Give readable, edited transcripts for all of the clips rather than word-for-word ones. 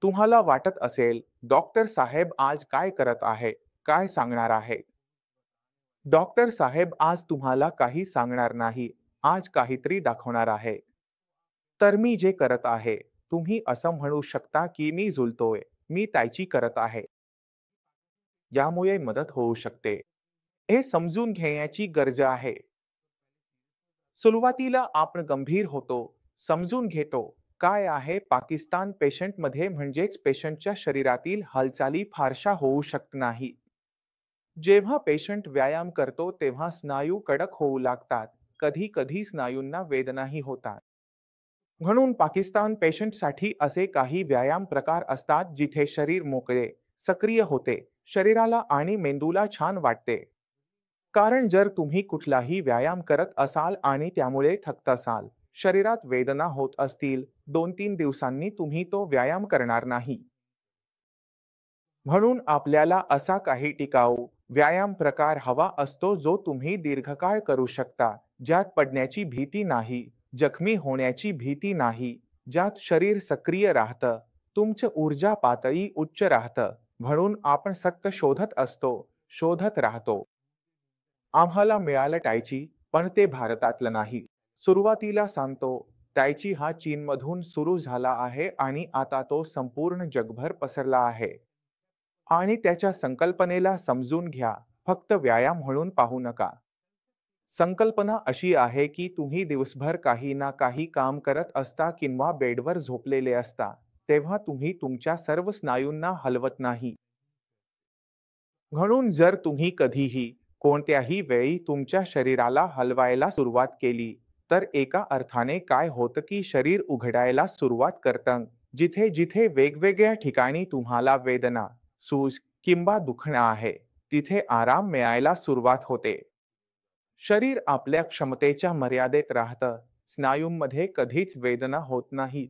तुम्हाला वाटत असेल, डॉक्टर साहेब आज काय करत आहे? काय सांगणार आहे? डॉक्टर साहेब आज तुम्हाला काही सांगणार नाही. आज काहीतरी दाखवणार आहे. तर मी जे करत आहे, तुम्ही असं म्हणू शकता की मी झुलतोय. मी त्याची करत आहे. यामुळे मदत होऊ शकते. हे समजून घेण्याची गरज आहे. सुरुवातीला आपण गंभीर होतो, समजून घेतो. काय आहे पाकिस्तान पेशंटमध्ये म्हणजेच पेशंटच्या शरीरातील हालचाली फारशा होऊ शकत नाही. जेव्हा पेशंट व्यायाम करतो तेव्हा स्नायू कडक होऊ लागतात. कधी कधी स्नायूंना वेदनाही होतात. म्हणून पाकिस्तान पेशंटसाठी असे काही व्यायाम प्रकार असतात जिथे शरीर मोकळे, सक्रिय होते, शरीराला आणि मेंदूला छान वाटते. कारण जर तुम्ही कुठलाही व्यायाम करत असाल आणि त्यामुळे थकत असाल, शरीरात वेदना होत असतील, 2-3 दिवसांनी तुम्ही तो व्यायाम करणार नाही. म्हणून आपल्याला असा काही टिकाऊ व्यायाम प्रकार हवा असतो जो तुम्ही दीर्घकाळ करू शकता, ज्यात पडण्याची भीती नाही, जखमी होण्याची भीती नाही, ज्यात शरीर सक्रिय राहतं, तुमचं ऊर्जा पातळी उच्च राहतं. म्हणून आपण सतत शोधत असतो, शोधत राहतो. आम्हाला मिळालं टायची, पण ते भारतातलं नाही. सुरुवातीला सांगतो, टायची हा चीनमधून सुरू झाला आहे आणि आता तो संपूर्ण जगभर पसरला आहे. आणि त्याच्या संकल्पनेला समजून घ्या, फक्त व्यायाम म्हणून पाहू नका. संकल्पना अशी आहे की तुम्ही दिवसभर काही ना काही काम करत असता किंवा बेडवर झोपलेले असता, तेव्हा तुम्ही तुमच्या सर्व स्नायूंना हलवत नाही. म्हणून जर तुम्ही कधीही, कोणत्याही वेळी तुमच्या शरीराला हलवायला सुरुवात केली, तर एका अर्थाने काय होतं की शरीर उघडायला सुरुवात करतं. जिथे-जिथे वेगवेगळ्या ठिकाणी तुम्हाला वेदना, सूज किंवा दुखणं आहे, तिथे आराम मिळायला सुरुवात होते. शरीर आपल्या क्षमतेच्या मर्यादेत राहतं. स्नायूंमध्ये कधीच वेदना होत नाहीत.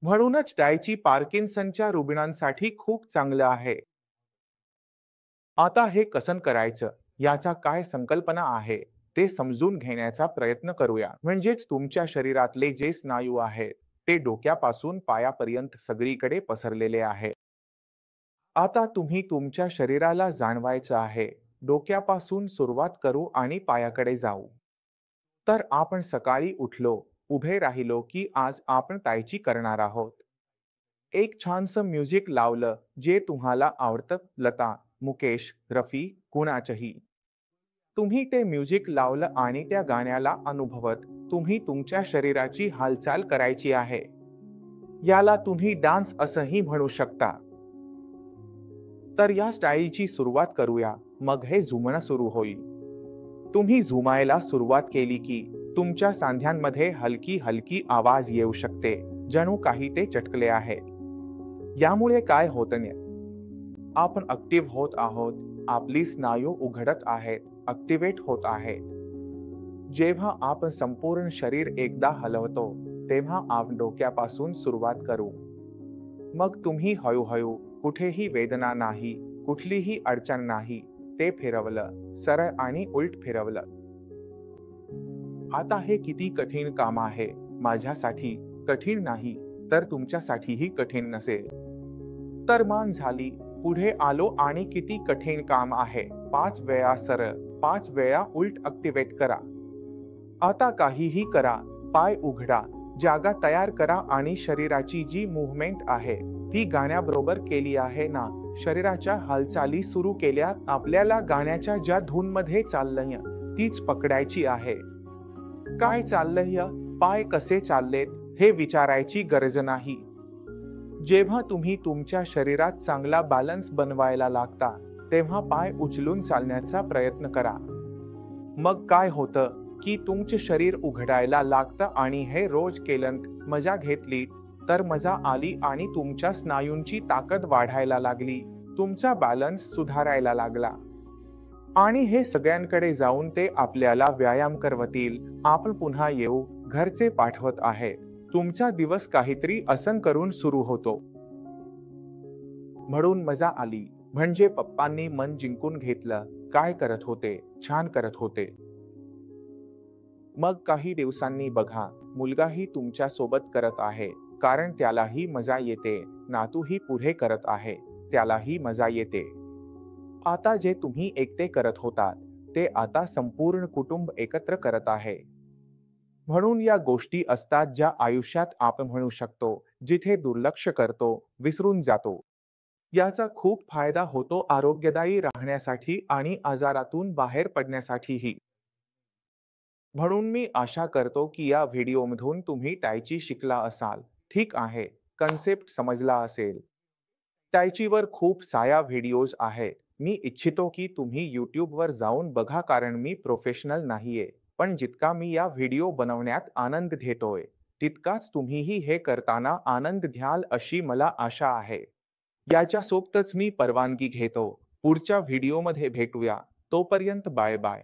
म्हणूनच डायची पार्किन्सनच्या रुग्णांसाठी खूप चांगलं आहे. आता हे कसं करायचं, याचा काय संकल्पना आहे, ते समजून घेण्याचा प्रयत्न करूया. म्हणजेच तुमच्या शरीरातले जे स्नायू आहेत, ते डोक्यापासून पायापर्यंत सगळीकडे पसरलेले आहे. आता तुम्ही तुमच्या शरीराला जाणवायचं आहे. डोक्यापासून सुरुवात करू आणि पायाकडे जाऊ. तर आपण सकाळी उठलो, उभे राहिलो की आज आपण तायची करणार आहोत. एक छानसं म्युझिक लावलं, जे तुम्हाला आवडतं, लता, मुकेश, रफी, कुणाचंही. तुम्ही ते म्युझिक लावलं आणि त्या गाण्याला अनुभवत तुम्ही तुमच्या शरीराची हालचाल करायची आहे. याला तुम्ही डान्स असंही म्हणू शकता. तर या स्टाईलची सुरुवात करूया, मग हे झुमणं सुरू होईल. तुम्ही झुमायला सुरुवात केली की तुमच्या सांध्यांमध्ये हलकी हलकी आवाज येऊ शकते, जणू काही ते चटकले आहेत. यामुळे काय होतं ने, आपण ऍक्टिव्ह होत आहोत, आपली स्नायू उघडत आहेत, ऍक्टिव्हेट होत आहेत. जेव्हा आपण संपूर्ण शरीर एकदा हलवतो, तेव्हा आपण डोक्यापासून सुरुवात करू. मग तुम्ही हळूहळू, कुठेही वेदना नाही, कुठलीही अडचण नाही, ते फिरवलं, सरळ आणि उलट फिरवलं. आता हे किती कठीण काम आहे. माझ्यासाठी कठीण नाही, तर तुमच्यासाठीही कठीण नसेल. तर मान झाली, पुढे आलो आणि किती कठीण काम आहे. 5 वेळा सरळ, 5 वेळा उलट ऍक्टिव्हेट करा. आता काहीही करा, पाय उघडा, जागा तयार करा आणि शरीराची जी मूव्हमेंट आहे, ती गाण्याबरोबर केली आहे ना, शरीराच्या हालचाली सुरू केल्या. आपल्याला गाण्याच्या ज्या धूनमध्ये चाललंय, तीच पकडायची आहे. काय चाललंय, पाय कसे चाललेत, हे विचारायची गरज नाही. जेव्हा तुम्ही तुमच्या शरीरात चांगला बॅलन्स बनवायला लागता, तेव्हा पाय उचलून चालण्याचा प्रयत्न करा. मग काय होतं की तुमचे शरीर उघडायला लागतं आणि हे रोज केलं, मजा घेतली, तर मजा आली आणि तुमच्या स्नायूंची ताकद वाढायला लागली, तुमचा बॅलन्स सुधारायला लागला. आणि हे सगळ्यांकडे जाऊन ते आपल्याला व्यायाम करवतील. आपण पुन्हा येऊ, घरचे पाठवत आहे. तुमचा दिवस काहीतरी असं करून सुरू होतो. म्हणून मजा आली, म्हणजे पप्पांनी मन जिंकून घेतलं. काय करत होते, छान करत होते. मग काही दिवसांनी बघा, मुलगाही तुमच्या सोबत करत आहे. कारण त्यालाही मजा येते. नातूही पुढे करत आहे, त्यालाही मजा येते. आता जे तुम्ही एकटे करत होतात, ते आता संपूर्ण कुटुंब एकत्र करत आहे. म्हणून या गोष्टी असतात ज्या आयुष्यात आपण म्हणू शकतो, जिथे दुर्लक्ष करतो, विसरून जातो. याचा खूप फायदा होतो आरोग्यदायी राहण्यासाठी आणि आजारातून बाहेर पडण्यासाठीही. म्हणून मी आशा करतो की या व्हिडिओमधून तुम्ही टायची शिकला असाल. ठीक आहे, कन्सेप्ट समजला असेल. टायचीवर खूप साऱ्या व्हिडिओज आहेत. मी इच्छितो की तुम्ही YouTubeवर जाऊन बघा कारण मी प्रोफेशनल नाहीये. पण जितका मी या व्हिडिओ बनवण्यात आनंद घेतोय, तितकाच तुम्हीही हे करताना आनंद घ्याल अशी मला आशा आहे. याच्यासोबतच मी परवानगी घेतो. पुढच्या व्हिडिओमध्ये भेटूया. तोपर्यंत बाय बाय.